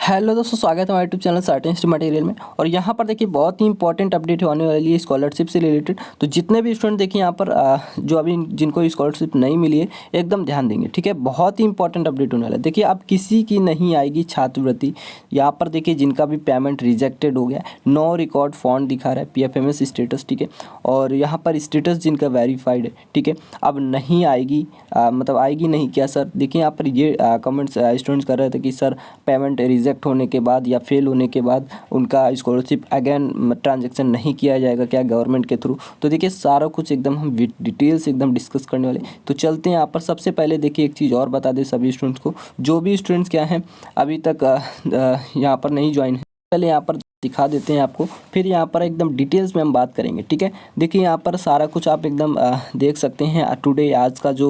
Hello दोस्तों, स्वागत है हमारे यूट्यूब चैनल सर्टेनिटी मटेरियल में। और यहाँ पर देखिए बहुत ही इंपॉर्टेंट अपडेट होने वाली है स्कॉलरशिप से रिलेटेड। तो जितने भी स्टूडेंट देखिए यहाँ पर जो अभी जिनको स्कॉलरशिप नहीं मिली है, एकदम ध्यान देंगे, ठीक है। बहुत ही इंपॉर्टेंट अपडेट होने वाला है। देखिए अब किसी की नहीं आएगी छात्रवृत्ति। यहाँ पर देखिए जिनका भी पेमेंट रिजेक्टेड हो गया, नो रिकॉर्ड फाउंड दिखा रहा है, PFMS स्टेटस, ठीक है। और यहाँ पर स्टेटस जिनका वेरीफाइड है, ठीक है, अब नहीं आएगी। मतलब आएगी नहीं क्या सर? देखिए यहाँ पर ये कमेंट्स स्टूडेंट्स कर रहे थे कि सर पेमेंट रिजेक्ट होने के बाद या फेल होने के बाद उनका स्कॉलरशिप अगेन ट्रांजैक्शन नहीं किया जाएगा क्या गवर्नमेंट के थ्रू? तो देखिए सारा कुछ एकदम हम डिटेल से एकदम डिस्कस करने वाले। तो चलते हैं यहाँ पर। सबसे पहले देखिए एक चीज़ और बता दें सभी स्टूडेंट्स को, जो भी स्टूडेंट्स क्या हैं अभी तक यहाँ पर नहीं ज्वाइन है, पहले यहाँ पर दिखा देते हैं आपको, फिर यहाँ पर एकदम डिटेल्स में हम बात करेंगे, ठीक है। देखिए यहाँ पर सारा कुछ आप एकदम देख सकते हैं टुडे, आज का जो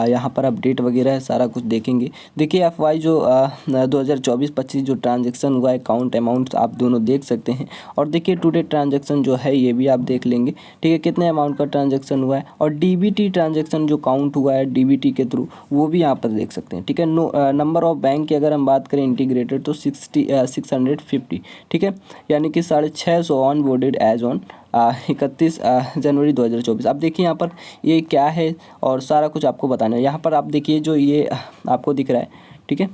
यहाँ पर अपडेट वगैरह है सारा कुछ देखेंगे। देखिए FY जो 2024-25 जो ट्रांजैक्शन हुआ है, काउंट अमाउंट आप दोनों देख सकते हैं। और देखिए टुडे ट्रांजैक्शन जो है ये भी आप देख लेंगे, ठीक है, कितने अमाउंट का ट्रांजैक्शन हुआ है। और DBT ट्रांजैक्शन जो काउंट हुआ है DBT के थ्रू, वो भी यहाँ पर देख सकते हैं, ठीक है। नंबर ऑफ बैंक की अगर हम बात करें इंटीग्रेटेड तो 650, ठीक है, यानी कि 650 ऑन बोर्डेड एज ऑन 31 जनवरी 2024। अब देखिए यहाँ पर ये क्या है और सारा कुछ आपको बताना है। यहाँ पर आप देखिए जो ये आपको दिख रहा है, ठीक है,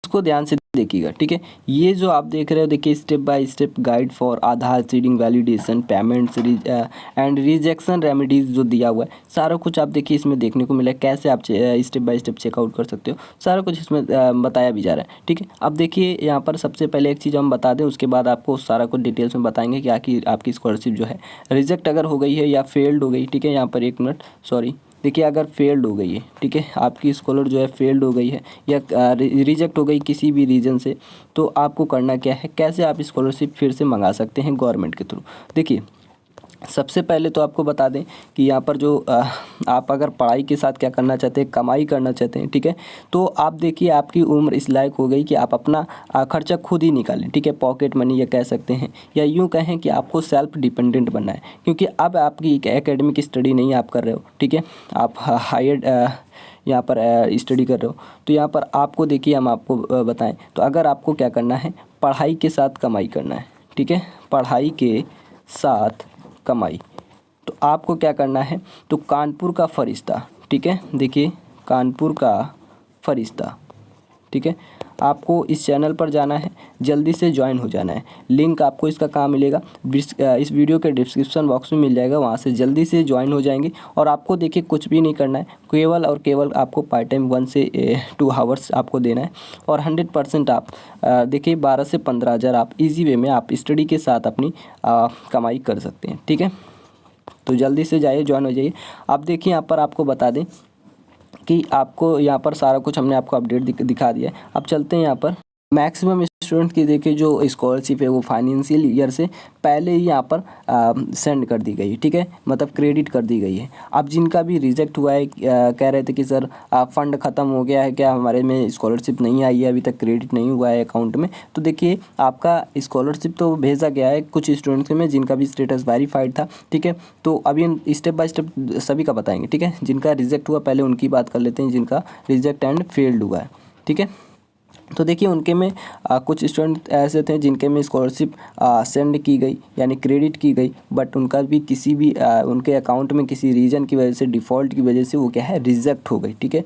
इसको ध्यान से देखिएगा, ठीक है। ये जो आप देख रहे हो, देखिए step by step guide for Aadhaar seeding validation payments and rejection remedies जो दिया हुआ है, सारा कुछ आप देखिए इसमें देखने को मिला है। कैसे आप स्टेप बाय स्टेप चेकआउट कर सकते हो, सारा कुछ इसमें बताया भी जा रहा है, ठीक है। अब देखिए यहाँ पर सबसे पहले एक चीज़ हम बता दें, उसके बाद आपको सारा कुछ डिटेल्स में बताएंगे कि आपकी स्कॉलरशिप जो है रिजेक्ट अगर हो गई है या फेल्ड हो गई, ठीक है। यहाँ पर एक मिनट, सॉरी, देखिए अगर फेल्ड हो गई है, ठीक है, आपकी स्कॉलर जो है फेल्ड हो गई है या रिजेक्ट हो गई किसी भी रीज़न से, तो आपको करना क्या है, कैसे आप स्कॉलरशिप फिर से मंगा सकते हैं गवर्नमेंट के थ्रू। देखिए सबसे पहले तो आपको बता दें कि यहाँ पर जो आप अगर पढ़ाई के साथ क्या करना चाहते हैं, कमाई करना चाहते हैं, ठीक है, तो आप देखिए आपकी उम्र इस लायक हो गई कि आप अपना खर्चा खुद ही निकालें, ठीक है, पॉकेट मनी या कह सकते हैं, या यूँ कहें कि आपको सेल्फ डिपेंडेंट बनना है। क्योंकि अब आपकी एकेडमिक स्टडी नहीं आप कर रहे हो, ठीक है, आप हायर यहाँ पर स्टडी कर रहे हो। तो यहाँ पर आपको देखिए हम आपको बताएं तो अगर आपको क्या करना है, पढ़ाई के साथ कमाई करना है, ठीक है, पढ़ाई के साथ कमाई, तो आपको क्या करना है, तो कानपुर का फरिश्ता, ठीक है, देखिए कानपुर का फरिश्ता, ठीक है, आपको इस चैनल पर जाना है, जल्दी से ज्वाइन हो जाना है। लिंक आपको इसका कहाँ मिलेगा, इस वीडियो के डिस्क्रिप्शन बॉक्स में मिल जाएगा, वहाँ से जल्दी से ज्वाइन हो जाएंगे। और आपको देखिए कुछ भी नहीं करना है, केवल और केवल आपको पार्ट टाइम 1 से 2 आवर्स आपको देना है। और 100% आप देखिए 12 से 15 हज़ार आप इजी वे में आप स्टडी के साथ अपनी कमाई कर सकते हैं, ठीक है। तो जल्दी से जाइए, ज्वाइन हो जाइए। अब देखिए यहाँ पर आपको बता दें कि आपको यहाँ पर सारा कुछ हमने आपको अपडेट दिखा दिया है। अब चलते हैं यहाँ पर मैक्सिमम स्टूडेंट की देखिए जो स्कॉलरशिप है वो फाइनेंशियल ईयर से पहले ही यहाँ पर सेंड कर दी गई है, ठीक है, मतलब क्रेडिट कर दी गई है। अब जिनका भी रिजेक्ट हुआ है, कह रहे थे कि सर फंड ख़त्म हो गया है क्या, हमारे में स्कॉलरशिप नहीं आई है, अभी तक क्रेडिट नहीं हुआ है अकाउंट में, तो देखिए आपका स्कॉलरशिप तो भेजा गया है कुछ स्टूडेंट्स में जिनका भी स्टेटस वेरीफाइड था, ठीक है। तो अभी स्टेप बाय स्टेप सभी का बताएंगे, ठीक है। जिनका रिजेक्ट हुआ पहले उनकी बात कर लेते हैं, जिनका रिजेक्ट एंड फेल्ड हुआ है, ठीक है। तो देखिए उनके में कुछ स्टूडेंट ऐसे थे जिनके में स्कॉलरशिप सेंड की गई यानी क्रेडिट की गई, बट उनका भी किसी भी उनके अकाउंट में किसी रीज़न की वजह से, डिफ़ॉल्ट की वजह से वो क्या है, रिजेक्ट हो गई, ठीक है।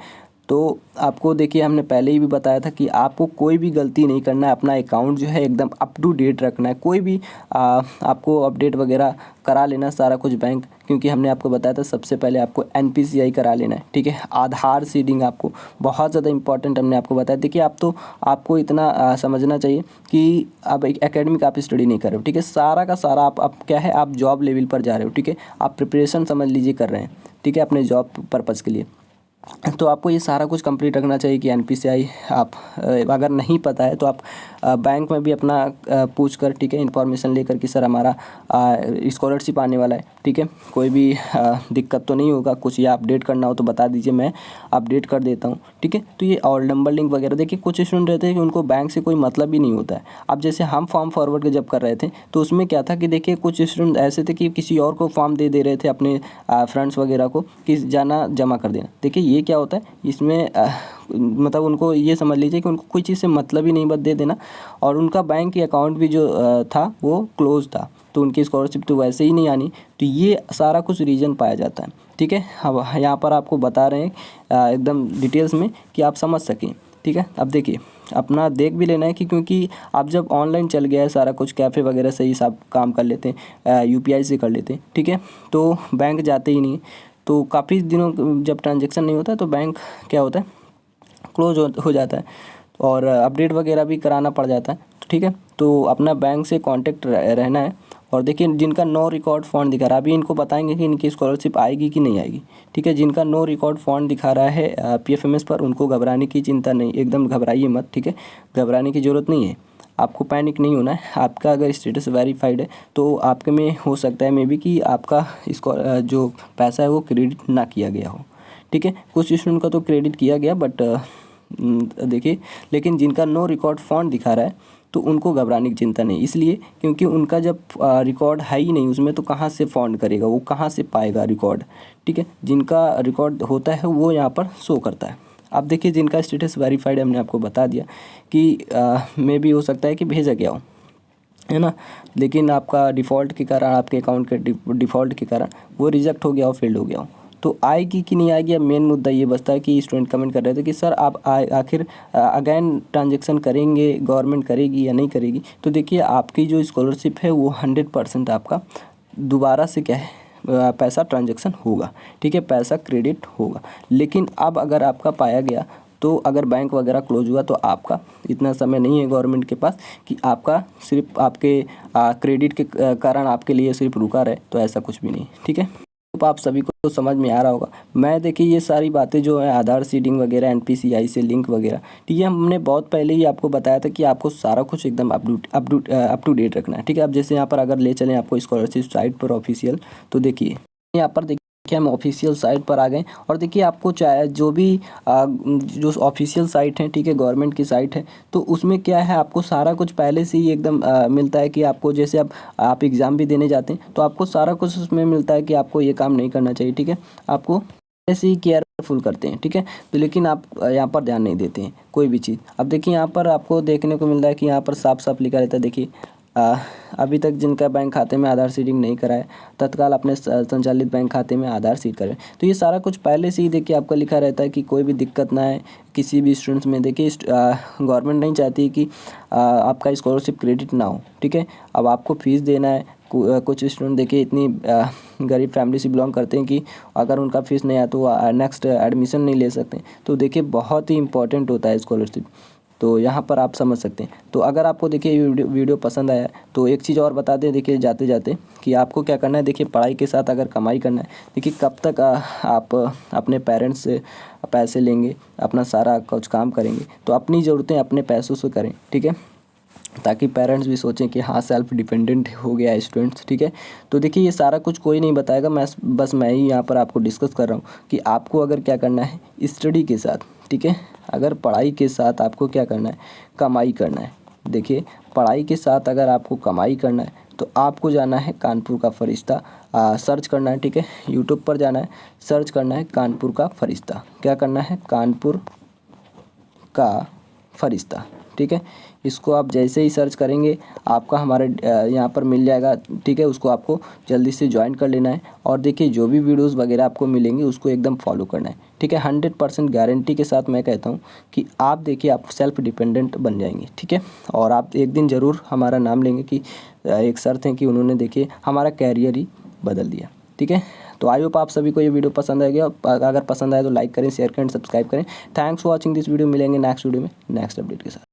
तो आपको देखिए हमने पहले ही भी बताया था कि आपको कोई भी गलती नहीं करना है, अपना अकाउंट जो है एकदम अप टू डेट रखना है। कोई भी आपको अपडेट वगैरह करा लेना सारा कुछ बैंक, क्योंकि हमने आपको बताया था सबसे पहले आपको NPCI करा लेना है, ठीक है। आधार सीडिंग आपको बहुत ज़्यादा इंपॉर्टेंट हमने आपको बताया। देखिए आप तो आपको इतना समझना चाहिए कि अब एक एकेडमिक आप स्टडी नहीं कर रहे हो, ठीक है, सारा का सारा आप क्या है, आप जॉब लेवल पर जा रहे हो, ठीक है, आप प्रिपरेशन समझ लीजिए कर रहे हैं, ठीक है, अपने जॉब पर्पज़ के लिए। तो आपको ये सारा कुछ कंप्लीट रखना चाहिए कि NPCI आप अगर नहीं पता है तो आप बैंक में भी अपना पूछ कर, ठीक है, इन्फॉर्मेशन लेकर कि सर हमारा स्कॉलरशिप आने वाला है, ठीक है, कोई भी दिक्कत तो नहीं होगा, कुछ या अपडेट करना हो तो बता दीजिए, मैं अपडेट कर देता हूँ, ठीक है। तो ये और नंबर लिंक वगैरह, देखिए कुछ स्टूडेंट रहते हैं कि उनको बैंक से कोई मतलब ही नहीं होता है। अब जैसे हम फॉर्म फॉरवर्ड के जब कर रहे थे तो उसमें क्या था कि देखिए कुछ स्टूडेंट ऐसे थे कि किसी और को फॉर्म दे रहे थे अपने फ्रेंड्स वगैरह को कि जाना जमा कर देना। देखिए ये क्या होता है इसमें मतलब उनको ये समझ लीजिए कि उनको कोई चीज़ से मतलब ही नहीं, बस दे देना। और उनका बैंक के अकाउंट भी जो था वो क्लोज था, तो उनकी स्कॉलरशिप तो वैसे ही नहीं आनी। तो ये सारा कुछ रीज़न पाया जाता है, ठीक है। अब यहाँ पर आपको बता रहे हैं एकदम डिटेल्स में कि आप समझ सकें, ठीक है। अब देखिए अपना देख भी लेना है कि क्योंकि आप जब ऑनलाइन चल गया है सारा कुछ, कैफ़े वगैरह से ही सब काम कर लेते हैं, यूपीआई से कर लेते हैं, ठीक है। तो बैंक जाते ही नहीं, तो काफ़ी दिनों जब ट्रांजेक्शन नहीं होता तो बैंक क्या होता है क्लोज हो जाता है, और अपडेट वगैरह भी कराना पड़ जाता है, ठीक है। तो अपना बैंक से कांटेक्ट रहना है। और देखिए जिनका नो रिकॉर्ड फंड दिखा रहा है, अभी इनको बताएंगे कि इनकी स्कॉलरशिप आएगी कि नहीं आएगी, ठीक है। जिनका नो रिकॉर्ड फंड दिखा रहा है पीएफएमएस पर, उनको घबराने की चिंता नहीं, एकदम घबराइए मत, ठीक है। घबराने की ज़रूरत नहीं है, आपको पैनिक नहीं होना है। आपका अगर स्टेटस वेरीफाइड है तो आपके में हो सकता है मे बी कि आपका इसको जो पैसा है वो क्रेडिट ना किया गया हो, ठीक है। कुछ स्टूडेंट का तो क्रेडिट किया गया, बट देखिए लेकिन जिनका नो रिकॉर्ड फंड दिखा रहा है तो उनको घबराने की चिंता नहीं, इसलिए क्योंकि उनका जब रिकॉर्ड है ही नहीं उसमें, तो कहाँ से फंड करेगा, वो कहाँ से पाएगा रिकॉर्ड, ठीक है। जिनका रिकॉर्ड होता है वो यहाँ पर शो करता है। अब देखिए जिनका स्टेटस वेरीफाइड हमने आपको बता दिया कि मे भी हो सकता है कि भेजा गया हो, है ना, लेकिन आपका डिफ़ॉल्ट के कारण, आपके अकाउंट के डिफ़ॉल्ट के कारण वो रिजेक्ट हो गया हो, फेल्ड हो गया हो, तो आएगी कि नहीं आएगी। अब मेन मुद्दा ये बचता है कि स्टूडेंट कमेंट कर रहे थे कि सर आप आखिर अगेन ट्रांजेक्शन करेंगे, गवर्नमेंट करेगी या नहीं करेगी। तो देखिए आपकी जो स्कॉलरशिप है वो 100% आपका दोबारा से क्या है पैसा ट्रांजेक्शन होगा, ठीक है, पैसा क्रेडिट होगा। लेकिन अब अगर आपका पाया गया, तो अगर बैंक वगैरह क्लोज हुआ तो आपका इतना समय नहीं है गवर्नमेंट के पास कि आपका सिर्फ आपके क्रेडिट के कारण आपके लिए सिर्फ रुका रहे, तो ऐसा कुछ भी नहीं, ठीक है। तो आप सभी को तो समझ में आ रहा होगा। मैं देखिए ये सारी बातें जो है आधार सीडिंग वगैरह, एनपीसीआई से लिंक वगैरह, ठीक है, हमने बहुत पहले ही आपको बताया था कि आपको सारा कुछ एकदम अप टू डेट रखना है, ठीक है। अब जैसे यहाँ पर अगर ले चलें आपको स्कॉलरशिप साइट पर ऑफिशियल, तो देखिए यहाँ पर देखिए हम ऑफिशियल साइट पर आ गए। और देखिए आपको चाहे जो भी जो ऑफिशियल साइट है, ठीक है, गवर्नमेंट की साइट है, तो उसमें क्या है आपको सारा कुछ पहले से ही एकदम मिलता है कि आपको जैसे अब आप एग्ज़ाम भी देने जाते हैं तो आपको सारा कुछ उसमें मिलता है कि आपको ये काम नहीं करना चाहिए, ठीक है। आपको ऐसे ही केयरफुल करते हैं, ठीक है। तो लेकिन आप यहाँ पर ध्यान नहीं देते हैं कोई भी चीज़। अब देखिए यहाँ पर आपको देखने को मिल रहा है कि यहाँ पर साफ साफ लिखा रहता है, देखिए अभी तक जिनका बैंक खाते में आधार सीडिंग नहीं कराए, तत्काल अपने संचालित बैंक खाते में आधार सीड करें। तो ये सारा कुछ पहले से ही देखिए आपका लिखा रहता है कि कोई भी दिक्कत ना है किसी भी स्टूडेंट्स में। देखिए गवर्नमेंट नहीं चाहती कि आपका स्कॉलरशिप क्रेडिट ना हो, ठीक है। अब आपको फ़ीस देना है, कुछ स्टूडेंट देखिए इतनी गरीब फैमिली से बिलोंग करते हैं कि अगर उनका फ़ीस नहीं आया तो वो नेक्स्ट एडमिशन नहीं ले सकते। तो देखिए बहुत ही इंपॉर्टेंट होता है स्कॉलरशिप, तो यहाँ पर आप समझ सकते हैं। तो अगर आपको देखिए ये वीडियो पसंद आया तो एक चीज़ और बता दें देखिए जाते जाते कि आपको क्या करना है। देखिए पढ़ाई के साथ अगर कमाई करना है, देखिए कब तक आप अपने पेरेंट्स से पैसे लेंगे, अपना सारा कुछ काम करेंगे, तो अपनी ज़रूरतें अपने पैसों से करें, ठीक है, ताकि पेरेंट्स भी सोचें कि हाँ सेल्फ डिपेंडेंट हो गया है स्टूडेंट्स, ठीक है। तो देखिए ये सारा कुछ कोई नहीं बताएगा, मैं ही यहाँ पर आपको डिस्कस कर रहा हूँ कि आपको अगर क्या करना है स्टडी के साथ, ठीक है, अगर पढ़ाई के साथ आपको क्या करना है कमाई करना है। देखिए पढ़ाई के साथ अगर आपको कमाई करना है तो आपको जाना है कानपुर का फरिश्ता, सर्च करना है, ठीक है, यूट्यूब पर जाना है, सर्च करना है कानपुर का फरिश्ता। क्या करना है कानपुर का फरिश्ता, ठीक है। इसको आप जैसे ही सर्च करेंगे आपका हमारे यहाँ पर मिल जाएगा, ठीक है। उसको आपको जल्दी से ज्वाइन कर लेना है। और देखिए जो भी वीडियोस वगैरह आपको मिलेंगे उसको एकदम फॉलो करना है, ठीक है। 100% गारंटी के साथ मैं कहता हूँ कि आप देखिए आप सेल्फ डिपेंडेंट बन जाएंगे, ठीक है। और आप एक दिन ज़रूर हमारा नाम लेंगे कि एक सर थे कि उन्होंने देखिए हमारा कैरियर ही बदल दिया, ठीक है। तो आई होप आप सभी को ये वीडियो पसंद आएगा। अगर पसंद आए तो लाइक करें, शेयर करें, सब्सक्राइब करें। Thanks for watching this video. मिलेंगे नेक्स्ट वीडियो में नेक्स्ट अपडेट के साथ।